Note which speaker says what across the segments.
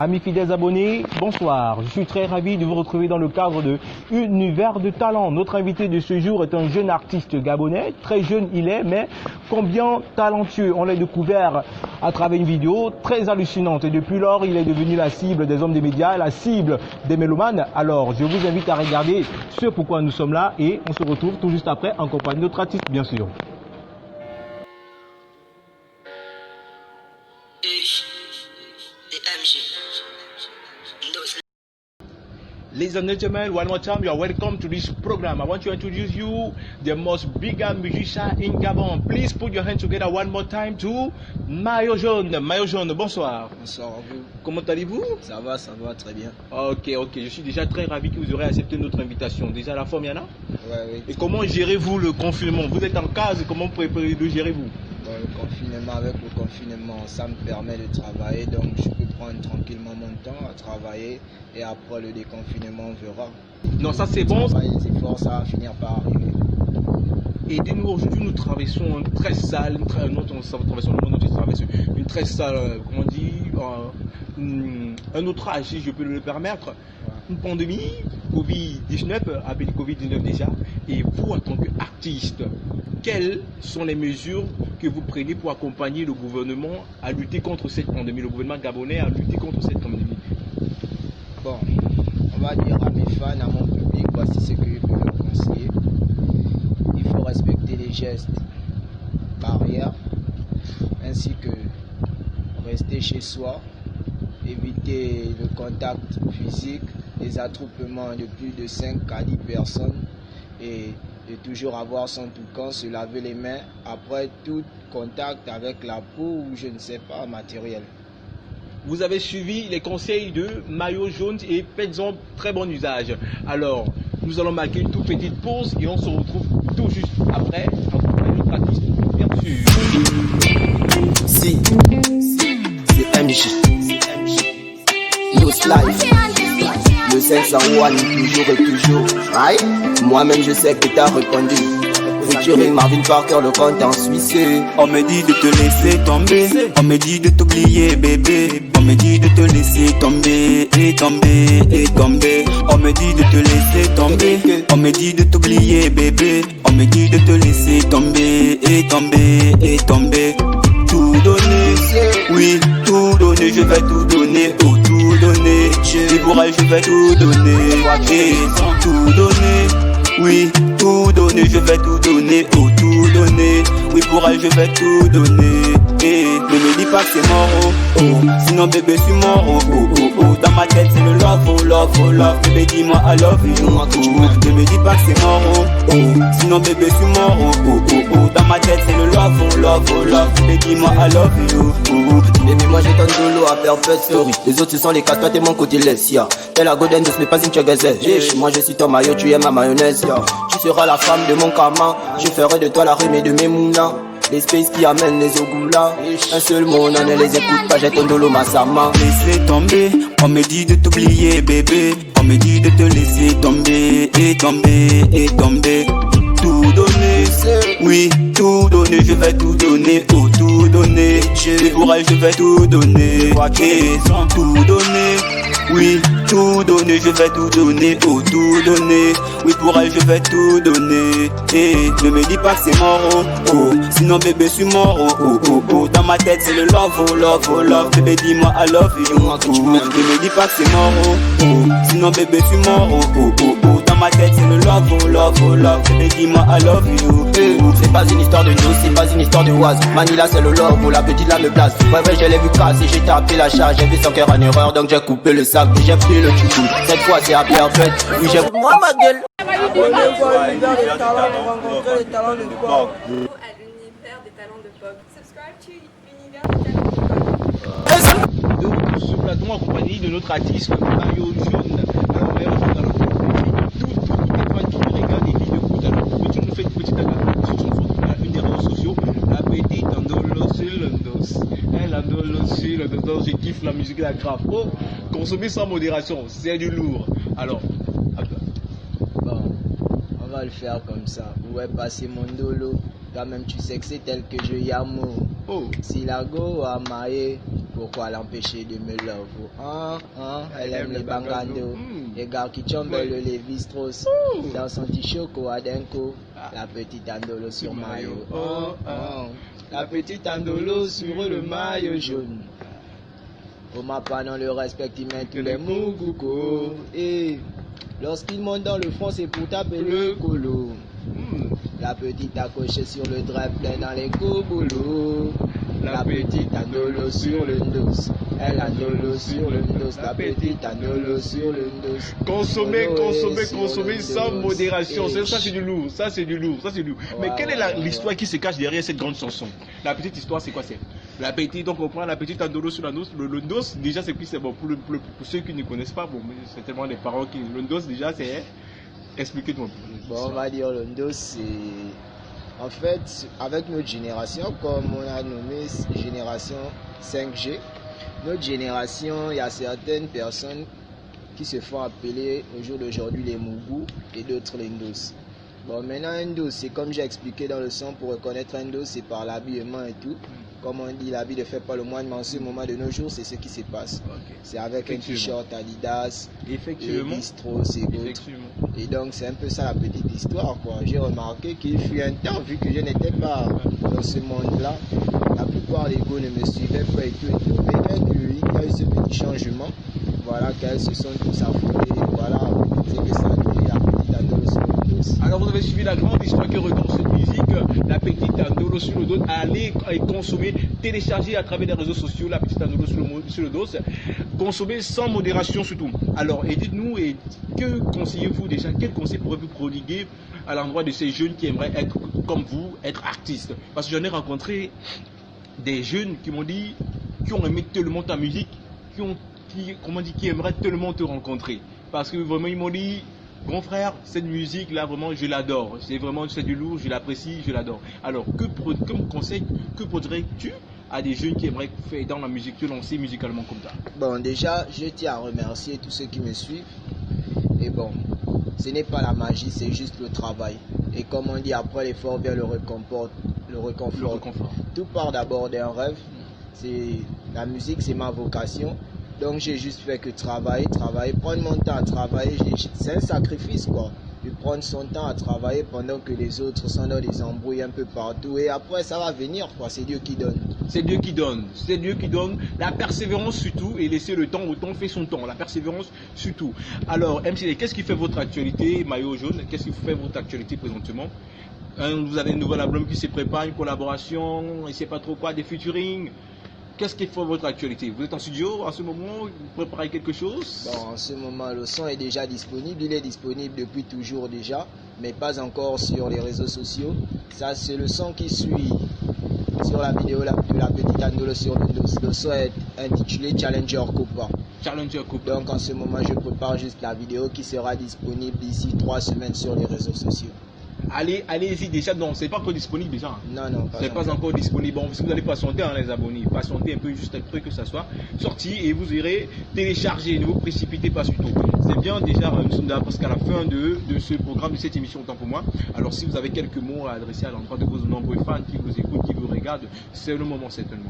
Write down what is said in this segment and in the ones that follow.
Speaker 1: Amis fidèles abonnés, bonsoir. Je suis très ravi de vous retrouver dans le cadre de Univers de Talent. Notre invité de ce jour est un jeune artiste gabonais. Très jeune il est, mais combien talentueux. On l'a découvert à travers une vidéo très hallucinante. Et depuis lors, il est devenu la cible des hommes des médias, la cible des mélomanes. Alors, je vous invite à regarder ce pourquoi nous sommes là et on se retrouve tout juste après en compagnie de notre artiste, bien sûr. Ladies and gentlemen, one more time, you are welcome to this program. I want to introduce you the most bigger musician in Gabon. Please put your hands together one more time to Mayo Jaune. Mayo Jaune, bonsoir.
Speaker 2: Bonsoir à vous.
Speaker 1: Comment allez-vous?
Speaker 2: Ça va, très bien.
Speaker 1: Ok, je suis déjà très ravi que vous aurez accepté notre invitation. Déjà la forme, Yana?
Speaker 2: Oui.
Speaker 1: Et comment gérez-vous le confinement? Vous êtes en case, comment préparez-vous, gérez-vous?
Speaker 2: Avec le confinement, ça me permet de travailler, donc je peux prendre tranquillement mon temps à travailler et après le déconfinement, on verra.
Speaker 1: Non, ça c'est bon.
Speaker 2: Les efforts, ça va finir par arriver.
Speaker 1: Aidez-nous, aujourd'hui nous traversons une très sale, une très sale, comment dire, un autre âge, si je peux le permettre. Ouais. Une pandémie, Covid-19, appelée Covid-19 déjà, et vous en tant qu'artiste, quelles sont les mesures que vous prenez pour accompagner le gouvernement à lutter contre cette pandémie, le gouvernement gabonais à lutter contre cette pandémie?
Speaker 2: Bon, on va dire à mes fans, à mon public, voici ce que je peux leur conseiller. Il faut respecter les gestes barrières, ainsi que rester chez soi, éviter le contact physique, les attroupements de plus de 5 à 10 personnes et de toujours avoir son toucan, se laver les mains après tout contact avec la peau ou je ne sais pas, matériel.
Speaker 1: Vous avez suivi les conseils de Mayo Jaune et faites-en très bon usage. Alors, nous allons marquer une toute petite pause et on se retrouve tout juste après en compagnie de notre artiste, bien sûr.
Speaker 3: Si, c'est MJ. Lost Life. Le 501, toujours et toujours. Aïe, moi-même je sais que t'as répondu. Featuring Marvin Parker, le compte en Suisse.
Speaker 4: On me dit de te laisser tomber, on me dit de t'oublier bébé, on me dit de te laisser tomber et tomber et tomber. On me dit de te laisser tomber, on me dit de t'oublier bébé, on me dit de te laisser tomber et tomber et tomber. Tout donner, oui, tout donner, je vais tout donner, oh tout donner. Et pour elle je vais tout donner, et tout donner. Oui, tout donner, je vais tout donner, oh tout donner. Oui, pour elle, je vais tout donner. Et ne me dis pas que c'est mort, oh, oh. Sinon, bébé, je suis mort, oh, oh, oh, oh. Dans ma tête, c'est le love, oh, love, oh, love. Bébé, dis-moi, I love you, oh, oh. Ne me dis pas que c'est mort, oh, oh. Sinon, bébé, je suis mort, oh, oh, oh, oh. Dans ma tête, c'est le love, oh, love, oh, love. Bébé, dis-moi, I love you, oh, oh.
Speaker 3: Bébé, moi, j'ai ton solo à Perfect Story. Les autres, ce sont les casse, toi, t'es mon côté laisse, ya. T'es la golden de ce n'est pas une chagazel. Moi, je suis ton maillot, tu es ma mayonnaise, ya. Tu seras la femme de mon karma. Je ferai de toi la rime et de mes moulins. Les spaces qui amènent les ogoulas. Un seul mot, on ne les écoute pas. J'ai ton dolo, ma sama.
Speaker 4: Laissez tomber, on me dit de t'oublier bébé, on me dit de te laisser tomber et tomber et tomber. Tout donner, oui, tout donner, je vais tout donner, oh tout donner. Et pour elle, je vais tout donner, et sans tout donner. Oui, tout donner, je vais tout donner, oh tout donner. Oui, pour elle, je vais tout donner. Et ne me dis pas que c'est mort, oh, oh. Sinon, bébé, je suis mort, oh, oh, oh, oh. Dans ma tête, c'est le love, oh, love, oh, love. Bébé, dis-moi, I love you, oh, oh. Ne me dis pas que c'est mort, oh, oh. Sinon, bébé, je suis mort, oh, oh, oh, oh. Dans ma tête, c'est le love, oh, love, oh, love. Bébé, dis-moi, I love you, oh.
Speaker 3: C'est pas une histoire de nous, c'est pas une histoire de oise. Manila, c'est le love, où la petite là me place. Ouais, je l'ai vu casser, j'ai tapé la charge. J'ai vu son cœur en erreur, donc j'ai coupé le sac. J'ai pris le tutu, cette fois c'est à perfect. Oui, j'ai moi ma gueule.
Speaker 5: Abonnez-vous à l'univers des talents pour rencontrer les talents de pop.
Speaker 6: À l'univers des talents de pop. Subscribe to l'univers des talents de pop.
Speaker 1: De retour sur ce plateau accompagné de notre artiste Mayo Jaune. Alors Mayo Jaune, alors toutes les fans qui regardent des vidéos foot, alors peux-tu nous faire une petite analyse sur une des réseaux sociaux, la petite Landos, je kiffe la musique de la grave. Oh, consommer sans modération, c'est du lourd. Alors,
Speaker 2: bon, on va le faire comme ça. Où est passé mon dolo? Quand même tu sais que c'est tel que je yamo.
Speaker 1: oh,
Speaker 2: Si la go a maillé, Pourquoi l'empêcher de me love? Elle aime les bangando, les gars qui tombent le Lévi-Strauss, dans son t-choco à Denko, la petite andolo sur maillot. La petite andolo sur le maillot jaune. Au mapa dans le respect, il met tous les mougouko. Et lorsqu'il monte dans le front, c'est pour taper le colo. La petite accrochée sur le drap plein dans les coboulos. La petite andolo sur le dos. Elle andolo sur le dos. La petite andolo sur le dos.
Speaker 1: Consommer sans modération. Ça c'est du lourd. Mais quelle est l'histoire qui se cache derrière cette grande chanson? La petite histoire, c'est quoi? C'est la petite, donc on prend la petite andolo sur la dos. Le dos, déjà c'est plus c'est bon pour ceux qui ne connaissent pas. Bon, c'est tellement des paroles qui. Le dos déjà c'est. Expliquez-moi.
Speaker 2: Bon, on va dire le dos, c'est. En fait, avec notre génération, comme on a nommé génération 5G, notre génération, il y a certaines personnes qui se font appeler au jour d'aujourd'hui les Mougou et d'autres les Ndos. Bon, maintenant, un dos, c'est comme j'ai expliqué dans le son, pour reconnaître un dos, c'est par l'habillement et tout. Comme on dit, l'habit ne fait pas le moine, mais en ce moment de nos jours, c'est ce qui se passe. Okay. C'est avec un t-shirt Adidas, Lévi-Strauss et d'autres. Et donc, c'est un peu ça la petite histoire, quoi. J'ai remarqué qu'il fut un temps, vu que je n'étais pas dans ce monde-là, la plupart des gars ne me suivaient pas et tout. Mais il y a eu ce petit changement, voilà, qu'elles se sont tous affolées, voilà, c'est que ça a donné la petite andolo sur le dos.
Speaker 1: Alors, vous avez suivi la grande histoire que regarde cette musique, la petite andolo sur le dos, aller consommer, télécharger à travers les réseaux sociaux, la petite andolo sur le dos, consommer sans modération surtout. Alors, et dites-nous, que conseillez-vous déjà, quel conseil pourrez-vous prodiguer à l'endroit de ces jeunes qui aimeraient être comme vous, être artistes? Parce que j'en ai rencontré des jeunes qui m'ont dit, qui ont aimé tellement ta musique, qui aimeraient tellement te rencontrer. Parce que vraiment, ils m'ont dit, grand frère, cette musique là vraiment je l'adore, c'est du lourd, je l'apprécie, je l'adore. Alors comme conseil, que prodiguerais-tu à des jeunes qui aimeraient faire dans la musique, te lancer musicalement comme ça?
Speaker 2: Bon, déjà je tiens à remercier tous ceux qui me suivent. Et bon, ce n'est pas la magie, c'est juste le travail. Et comme on dit, après l'effort vient le réconfort. Tout part d'abord d'un rêve. La musique, c'est ma vocation. Donc j'ai juste fait que travailler, prendre mon temps à travailler, c'est un sacrifice quoi. De prendre son temps à travailler pendant que les autres sont dans des embrouilles un peu partout. Et après ça va venir quoi, c'est Dieu qui donne.
Speaker 1: C'est Dieu qui donne, la persévérance surtout, et laisser le temps fait son temps, la persévérance surtout. Alors MCD, qu'est-ce qui fait votre actualité, maillot jaune, qu'est-ce qui fait votre actualité présentement? Vous avez un nouvel album qui se prépare, une collaboration, je ne sais pas trop quoi, des featuring. Qu'est-ce qui fait votre actualité? Vous êtes en studio en ce moment? Vous préparez quelque chose?
Speaker 2: Bon, en ce moment, le son est déjà disponible. Il est disponible depuis toujours déjà, mais pas encore sur les réseaux sociaux. Ça, c'est le son qui suit sur la vidéo de la petite andolo sur le dos. Le son est intitulé Challenger Copa. Donc, en ce moment, je prépare juste la vidéo qui sera disponible d'ici 3 semaines sur les réseaux sociaux.
Speaker 1: Allez-y déjà, non, c'est pas encore disponible déjà.
Speaker 2: Non,
Speaker 1: c'est pas encore disponible. Bon, si vous allez patienter, les abonnés, patienter un peu, juste un truc que ça soit sorti et vous irez télécharger, ne vous précipitez pas surtout. C'est bien déjà, nous sommes là presque à la fin de ce programme, de cette émission, autant pour moi. Alors si vous avez quelques mots à adresser à l'endroit de vos nombreux fans qui vous écoutent, qui vous regardent, c'est le moment certainement.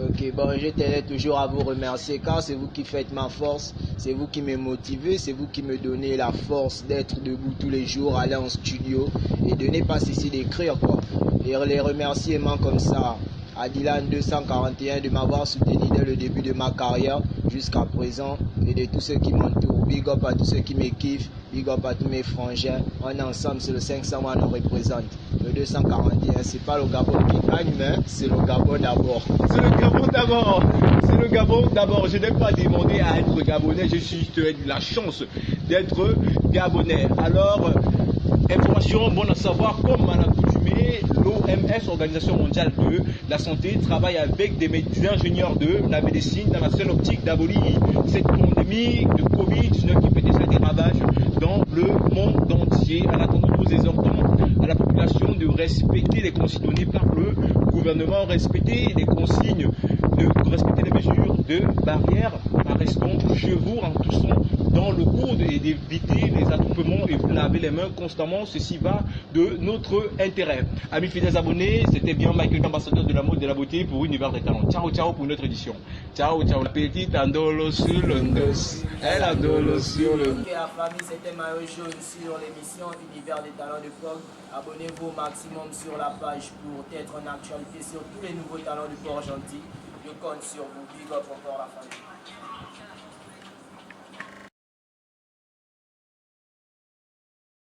Speaker 2: Ok, bon, je tenais toujours à vous remercier car c'est vous qui faites ma force, c'est vous qui me motivez, c'est vous qui me donnez la force d'être debout tous les jours, aller en studio et de ne pas cesser d'écrire quoi. Et les remerciements comme ça à Dylan 241 de m'avoir soutenu dès le début de ma carrière jusqu'à présent et de tous ceux qui m'entourent. Big up à tous ceux qui me kiffent, big up à tous mes frangins. On est ensemble, c'est le 500 on nous représente. Le 241, c'est pas le Gabon qui gagne, mais c'est le Gabon d'abord.
Speaker 1: C'est le Gabon d'abord. Je n'ai pas demandé à être Gabonais, j'ai juste eu la chance d'être Gabonais. Alors, information bonne à savoir, comme à l'accoutumée, l'OMS, Organisation mondiale de la santé, travaille avec des ingénieurs de la médecine dans la seule optique d'abolir cette pandémie de Covid-19 qui fait déjà des ravages dans le monde entier. En attendant, nous exhortons à la population de respecter les consignes données par le gouvernement, respecter les consignes, respecter les mesures de barrière. Restons chez vous en touchant dans le coude et d'éviter les attroupements et laver les mains constamment. Ceci va de notre intérêt. Amis fidèles abonnés, c'était bien Michael, ambassadeur de la mode et de la beauté pour Univers des Talents. Ciao, ciao pour notre édition. Ciao, ciao. La petite Andolo sur le dos. Elle Andolo sur le dos.
Speaker 2: Ok, la famille, c'était Mayo Jaune sur l'émission Univers des Talents de Pog. Abonnez-vous au maximum sur la page pour être en actualité sur tous les nouveaux talents du Port Gentil. Je compte sur vous. Big up encore la famille.